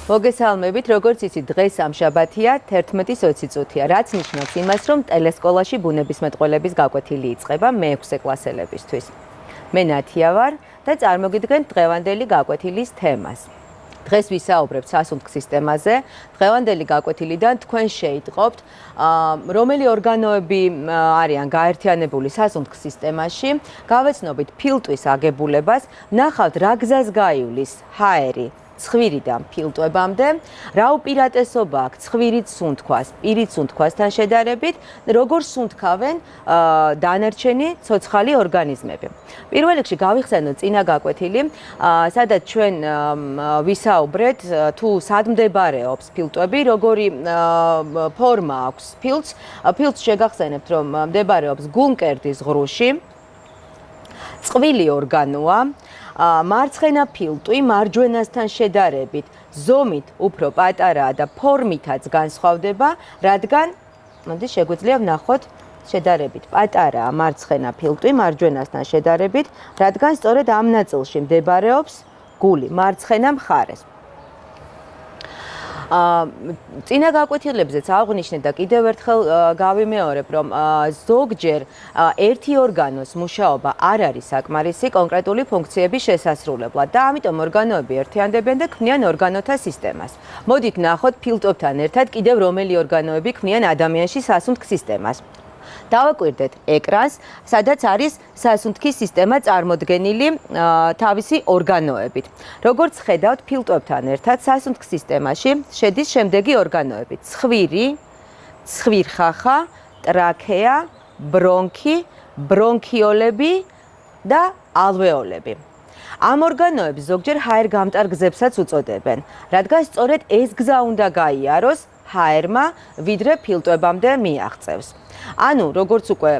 მოგესალმებით, როგორც იცით, დღეს სამშაბათია, 11:20 წუთია, რაც ნიშნავს იმას, რომ ტელესკოლაში ბუნებისმეტყველების გაკვეთილი იწყება მე-6 კლასელებისთვის. მე ნათია ვარ და წარმოგიდგენთ დღევანდელი გაკვეთილის თემას. დღეს ვისაუბრებთ სასუნთქ სისტემაზე. დღევანდელი გაკვეთილიდან თქვენ შეიტყობთ, რომელი ორგანოები არიან გაერთიანებული სასუნთქ სისტემაში, გავეცნობით ფილტვის აგებულებას, ნახავთ რა გზას გაივლის ჰაერი ცხვირიდან ფილტვებამდე, რა უპირატესობა აქვს ცხვირით სუნთქვას, პირით სუნთქვასთან შედარებით, როგორ სუნთქავენ დანარჩენი ცოცხალი ორგანიზმები. პირველ რიგში გავიხსენოთ წინა გაკვეთილი, სადაც ჩვენ ვისაუბრეთ თუ სად მდებარეობს ფილტვები, როგორი ფორმა აქვს ფილტს. ფილტს შეგახსენებთ, რომ მდებარეობს გულმკერდის ღრუში, წყვილი ორგანოა. მარცხენა ფილტვი მარჯვენასთან შედარებით ზომით უფრო პატარაა და ფორმითაც განსხვავდება, რადგან შეგვიძლია ვნახოთ შედარებით პატარაა მარცხენა ფილტვი მარჯვენასთან შედარებით, რადგან სწორედ ამ ნაწილში მდებარეობს გული, მარცხენა მხარეს. წინა გაკვეთილებზეც აღვნიშნეთ და კიდევ ერთხელ გავიმეორებ, რომ ზოგჯერ ერთი ორგანოს მუშაობა არ არის საკმარისი კონკრეტული ფუნქციების შესასრულებლად და ამიტომ ორგანოები ერთიანდებიან და ქმნიან ორგანოთა სისტემას. მოდით ვნახოთ ფილტვებთან ერთად კიდევ რომელი ორგანოები ქმნიან ადამიანში სასუნთქ სისტემას. დავაკვირდეთ ეკრანს, სადაც არის სასუნთქის სისტემა წარმოდგენილი თავისი ორგანოებით. როგორც ხედავთ, ფილტვებთან ერთად სასუნთქ სისტემაში შედის შემდეგი ორგანოები: ცხვირი, ცხვირხახა, ტრაქეა, ბრონქი, ბრონქიოლები და ალვეოლები. ამ ორგანოებს ზოგჯერ ჰაერგამტარ გზებსაც უწოდებენ, რადგან სწორედ ეს გზა უნდა გაიაროს ჰაერმა, ვიდრე ფილტვებამდე მიაღწევს. ანუ, როგორც უკვე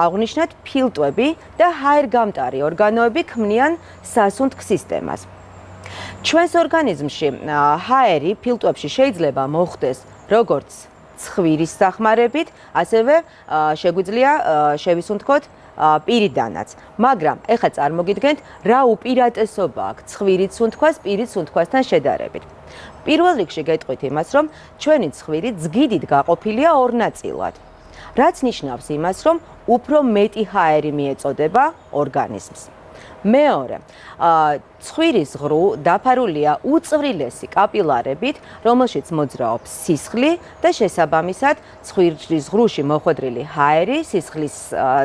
აღვნიშნეთ, ფილტვები და ჰაერგამტარი ორგანოები ქმნიან სასუნთქ სისტემას. ჩვენს ორგანიზმში ჰაერი ფილტვებში შეიძლება მოხვდეს როგორც ცხვირის სახმარებით, ასევე შეგვიძლია შევისუნთქოთ პირიდანაც. მაგრამ ეხლა წარმოგიდგენთ, რა უპირატესობა აქვს ცხვირით სუნთქვას პირით სუნთქვასთან შედარებით. პირველ რიგში გეტყვით იმას, რომ ჩვენი ცხვირი ძგიდით გაყოფილია ორ ნაწილად. რაც ნიშნავს იმას, რომ უფრო მეტი ჰაერი მიეწოდება ორგანიზმს. მეორე, ცხვირის ღრუ დაფარულია უწვრილესი კაპილარებით, რომელშიც მოძრაობს სისხლი და შესაბამისად ცხვირის ღრუში მოხვედრილი ჰაერი სისხლის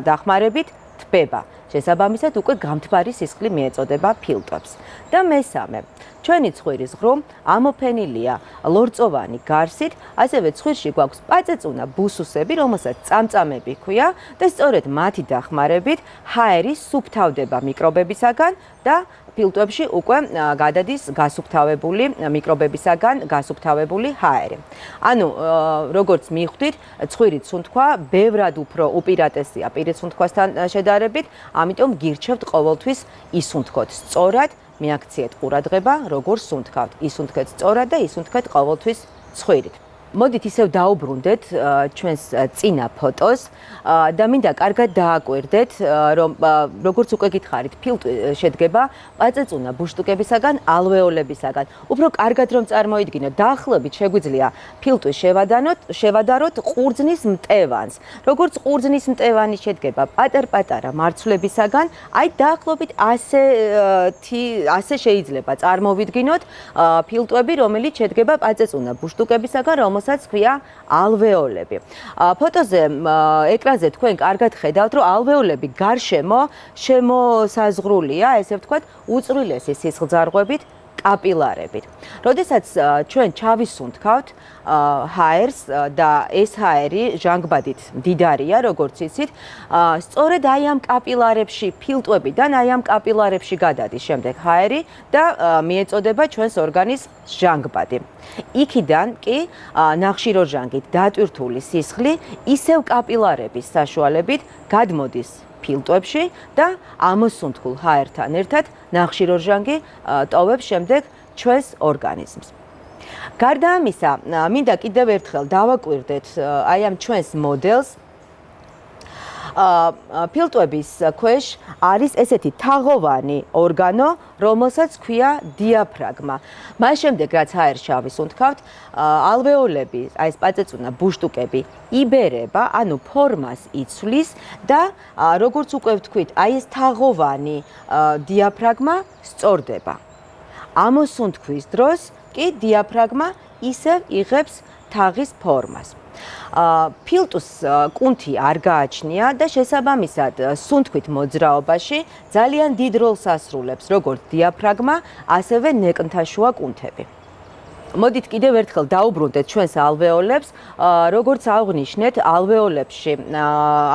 დახმარებით თბება. შესაბამისად უკვე გამთბარი სისხლი მიეწოდება ფილტვებს. და მესამე, ჩვენი ცხვირის ღრუ ამოფენილია ლორწოვანი გარსით, ასევე ცხვირში გვაქვს პაწეწუნა ბუსუსები, რომელსაც წამწამები ჰქვია და სწორედ მათი დახმარებით ჰაერი სუფთავდება მიკრობებისაგან და ფილტვებში უკვე გადადის გასუფთავებული მიკრობებისაგან გასუფთავებული ჰაერი. ანუ, როგორც მიხვდით, ცხვირით სუნთქვა ბევრად უფრო უპირატესია პირით სუნთქვასთან შედარებით, ამიტომ გირჩევთ ყოველთვის ისუნთქოთ სწორად, მიაქციეთ ყურადღება, როგორ სუნთქავთ. ისუნთქეთ სწორად და ისუნთქეთ ყოველთვის ცხვირით. მოდით ისევ დაუბრუნდეთ ჩვენს წინა ფოტოს და მინდა კარგად დააკვირდეთ, რომ როგორც უკვე გითხარით, ფილტვი შედგება პაწეწუნა ბუშტუკებისაგან, ალვეოლებისაგან. უფრო კარგად რომ წარმოიდგინოთ, დაახლოებით შეგვიძლია ფილტვი შევადაროთ ყურძნის მტევანს. როგორც ყურძნის მტევანი შედგება პატარ-პატარა მარცვლებისაგან, აი დაახლოებით ასე შეიძლება წარმოვიდგინოთ ფილტვები, რომელიც შედგება პაწეწუნა ბუშტუკებისაგან, რომელსაც ქვია ალვეოლები. ფოტოზე, ეკრანზე თქვენ კარგად ხედავთ, რომ ალვეოლები გარშემო შემოსაზღვრულია, ესე ვთქვათ, უწვრილესი სისხლძარღვებით, კაპილარებით. როდესაც ჩვენ ჩავისუნთქავთ ჰაერს და ეს ჰაერი ჟანგბადით მდიდარია, როგორც იცით, სწორედ აი ამ კაპილარებში ფილტვებიდან აი ამ კაპილარებში გადადის შემდეგ ჰაერი და მიეწოდება ჩვენს ორგანიზმს ჟანგბადი. იქიდან კი ნახშირორჟანგით დატვირთული სისხლი ისევ კაპილარების საშუალებით გადმოდის ფილტვებში და ამოსუნთქულ ჰაერთან ერთად ნახშირორჟანგი ტოვებს შემდეგ ჩვენს ორგანიზმს. გარდა ამისა, მინდა კიდევ ერთხელ დავაკვირდეთ აი ამ ჩვენს მოდელს, ფილტვების ქვეშ არის ესეთი თაღოვანი ორგანო, რომელსაც ქვია დიაფრაგმა. მას შემდეგ რაც აერშავი სუნთქავთ, ალვეოლები, აი ეს პაწეწუნა ბუშტუკები იბერება, ანუ ფორმას იცვლის და როგორც უკვე ვთქვით, აი ეს თაღოვანი დიაფრაგმა სწორდება. ამოსუნთქვის დროს კი დიაფრაგმა ისევ იღებს თაღის ფორმას. ფილტვს კუნთი არ გააჩნია და შესაბამისად სუნთქვით მოძრაობაში ძალიან დიდ როლს ასრულებს როგორც დიაფრაგმა, ასევე ნეკნთაშუა კუნთები. მოდით კიდევ ერთხელ დაუბრუნდეთ ჩვენს ალვეოლებს, როგორც აღვნიშნეთ,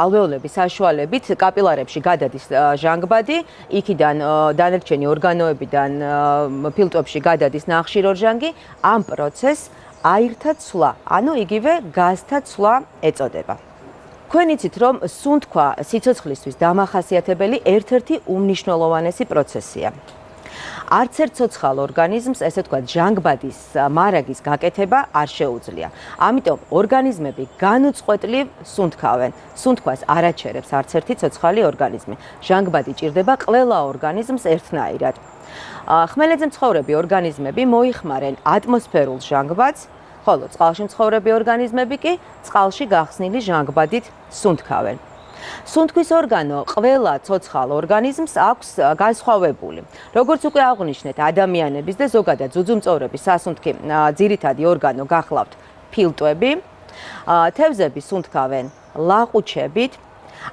ალვეოლების საშუალებით კაპილარებში გადადის ჟანგბადი, იქიდან დანარჩენი ორგანოებიდან ფილტვებში გადადის ნახშირორჟანგი, ამ პროცესს აირთა ცვლა, ანუ იგივე გაზთა ცვლა ეწოდება. თქვენ იცით, რომ სუნთქვა სიცოცხლისთვის დამახასიათებელი ერთ-ერთი უმნიშვნელოვანესი პროცესია. არც ერთ ცოცხალ ორგანიზმს, ესე ვთქვათ, ჟანგბადის მარაგის გაკეთება არ შეუძლია. ამიტომ ორგანიზმები განუწყვეტლივ სუნთქავენ. სუნთქვას არ აჩერებს არც ერთი ცოცხალი ორგანიზმი. ჟანგბადი ჭირდება ყველა ორგანიზმს ერთნაირად. ხმელეთზე მცხოვრები ორგანიზმები მოიხმარენ ატმოსფერულ ჟანგბადს, ხოლო წყალში მცხოვრები ორგანიზმები კი წყალში გახსნილი ჟანგბადით სუნთქავენ. სუნთქვის ორგანო ყველა ცოცხალ ორგანიზმს აქვს განსხვავებული. როგორც უკვე აღვნიშნეთ, ადამიანების და ზოგადად ძუძუმწოვრების სასუნთქი ძირითადი ორგანო გახლავთ ფილტვები, თევზები სუნთქავენ ლაყუჩებით,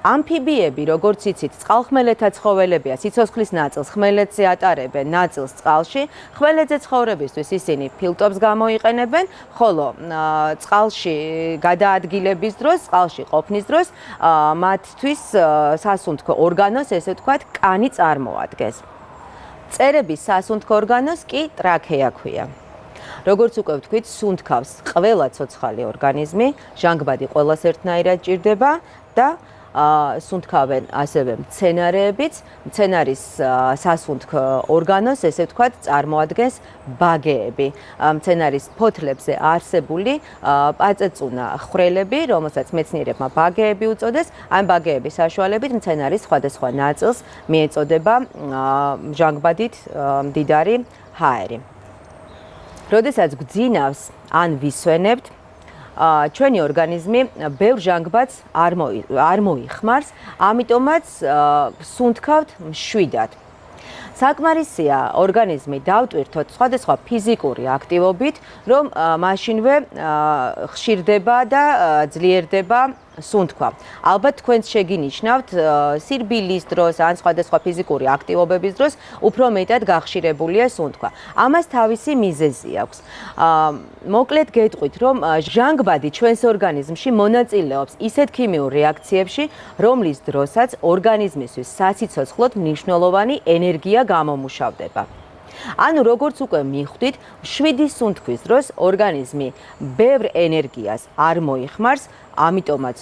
ამფიბიები, როგორც იცით, წყალხმელეთთა ცხოველებია, სიცოცხლის ნაწილს ხმელეთზე ატარებენ, ნაწილს წყალში. ხმელეთზე ცხოვრებისთვის ისინი ფილტვებს გამოიყენებენ, ხოლო წყალში გადაადგილების დროს, წყალში ყოფნის დროს მათთვის სასუნთქო ორგანოს, ესე ვთქვათ, კანი წარმოადგენს. მწერების სასუნთქო ორგანოს კი ტრაქეა ქვია. როგორც უკვე ვთქვით, სუნთქავს ყველა ცოცხალი ორგანიზმი, ჟანგბადი ყველას ერთნაირად ჭირდება და სუნთქავენ ასევე მცენარეებიც. მცენარის სასუნთქო ორგანოს, ესე ვთქვათ, წარმოადგენს ბაგეები. მცენარის ფოთლებზე არსებული პაწეწუნა ხვრელები, რომელსაც მეცნიერებმა ბაგეები უწოდეს, ამ ბაგეების საშუალებით მცენარის სხვადასხვა ნაწილს მიეწოდება ჟანგბადით მდიდარი ჰაერი. როდესაც გძინავს ან ვისვენებთ, ჩვენი ორგანიზმი ბევრ ჟანგბადს არ მოიხმარს, ამიტომაც სუნთქავთ მშვიდად. საკმარისია ორგანიზმი დავტვირთოთ სხვადასხვა ფიზიკური აქტივობით, რომ მაშინვე ხშირდება და ძლიერდება სუნთქვა. ალბათ თქვენც შეგინიშნავთ სირბილის დროს ან სხვადასხვა ფიზიკური აქტივობების დროს უფრო მეტად გახშირებულია სუნთქვა. ამას თავისი მიზეზი აქვს. მოკლედ გეტყვით, რომ ჟანგბადი ჩვენს ორგანიზმში მონაწილეობს ისეთ ქიმიურ რეაქციებში, რომლის დროსაც ორგანიზმისთვის სასიცოცხლოდ მნიშვნელოვანი ენერგია გამომუშავდება. ანუ როგორც უკვე მიხვდით, მშვიდი სუნთქვის დროს ორგანიზმი ბევრ ენერგიას არ მოიხმარს, ამიტომაც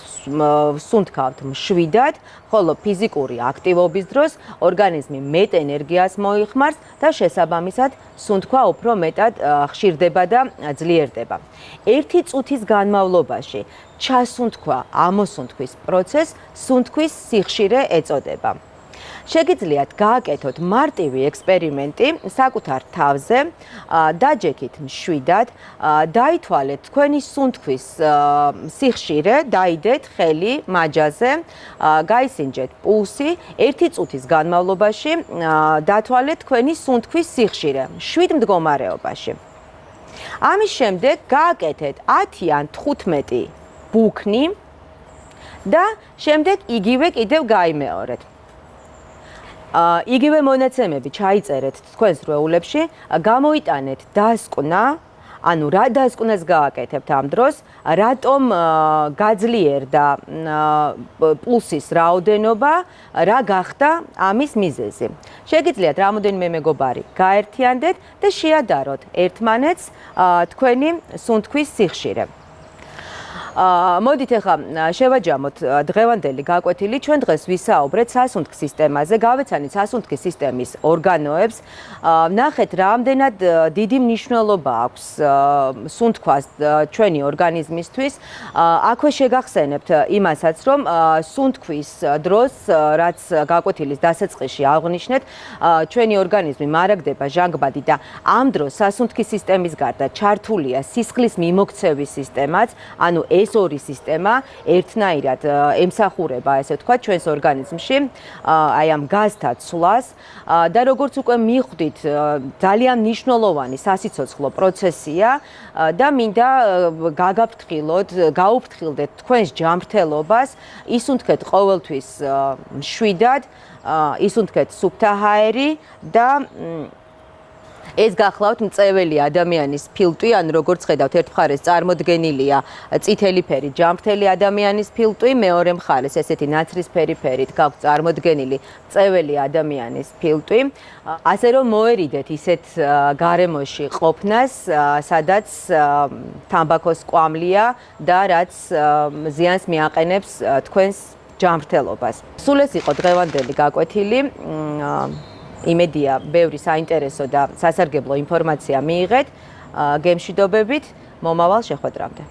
სუნთქავთ მშვიდად, ხოლო ფიზიკური აქტივობის დროს ორგანიზმი მეტ ენერგიას მოიხმარს და შესაბამისად სუნთქვა უფრო მეტად ხშირდება და ძლიერდება. ერთი წუთის განმავლობაში ჩასუნთქვა ამოსუნთქვის პროცესს სუნთქვის სიხშირე ეწოდება. შეგიძლიათ გააკეთოთ მარტივი ექსპერიმენტი საკუთარ თავზე, დაჯექით მშვიდად, დაითვალეთ თქვენი სუნთქვის სიხშირე, დაიდეთ ხელი მაჯაზე, გაისინჯეთ პულსი, 1 წუთის განმავლობაში დათვალეთ თქვენი სუნთქვის სიხშირე 7 მდგომარეობაში. ამის შემდეგ გააკეთეთ 10 ან 15 ბუქნი და შემდეგ იგივე კიდევ გაიმეორეთ. იგივე მონაცემები ჩაიწერეთ თქვენს რვეულებში, გამოიტანეთ დასკვნა, ანუ რა დასკვნას გააკეთებთ ამ დროს, რატომ გაძლიერდა პულსის რაოდენობა, რა გახდა ამის მიზეზი. შეგიძლიათ რამოდენიმე მეგობარი გაერთიანდეთ და შეადაროთ ერთმანეთს თქვენი სუნთქვის სიხშირე. მოდით ახლა შევაჯამოთ დღევანდელი გაკვეთილი. ჩვენ დღეს ვისაუბრეთ სასუნთქ სისტემაზე, გავეცანით სასუნთქის სისტემის ორგანოებს. ნახეთ, რამდენად დიდი მნიშვნელობა აქვს სუნთქვას ჩვენი ორგანიზმისთვის. აქვე შეგახსენებთ იმასაც, რომ სუნთქვის დროს, რაც გაკვეთილის დასაწყისში აღვნიშნეთ, ჩვენი ორგანიზმი მარაგდება ჟანგბადი და ამ დროს სასუნთქის სისტემის გარდა ჩართულია სისხლის მიმოქცევის სისტემაც, ანუ ეს ორი სისტემა ერთნაირად ემსახურება, ესე ვთქვათ, ჩვენს ორგანიზმში, აი ამ გაზთა ცვლას და როგორც უკვე მიხვდით, ძალიან მნიშვნელოვანი სასიცოცხლო პროცესია და მინდა გაუფრთხილდეთ თქვენს ჯანმრთელობას, ისუნთქეთ ყოველთვის მშვიდად, ისუნთქეთ სუფთა ჰაერი და ეს გახლავთ მწეველი ადამიანის ფილტვი, ანუ როგორც ხედავთ, ერთ მხარეს წარმოდგენილია წითელი ფერი ჯანმრთელი ადამიანის ფილტვი, მეორე მხარეს ესეთი ნაცრისფერი ფერით გაქვთ წარმოდგენილი მწეველი ადამიანის ფილტვი. ასე რომ მოერიდეთ ისეთ გარემოში ყოფნას, სადაც თამბაქოს კვამლია და რაც ზიანს მიაყენებს თქვენს ჯანმრთელობას. სულ ეს იყო დღევანდელი გაკვეთილი. იმედია, ბევრი საინტერესო და სასარგებლო ინფორმაცია მიიღეთ. გემშვიდობებით, მომავალ შეხვედრამდე.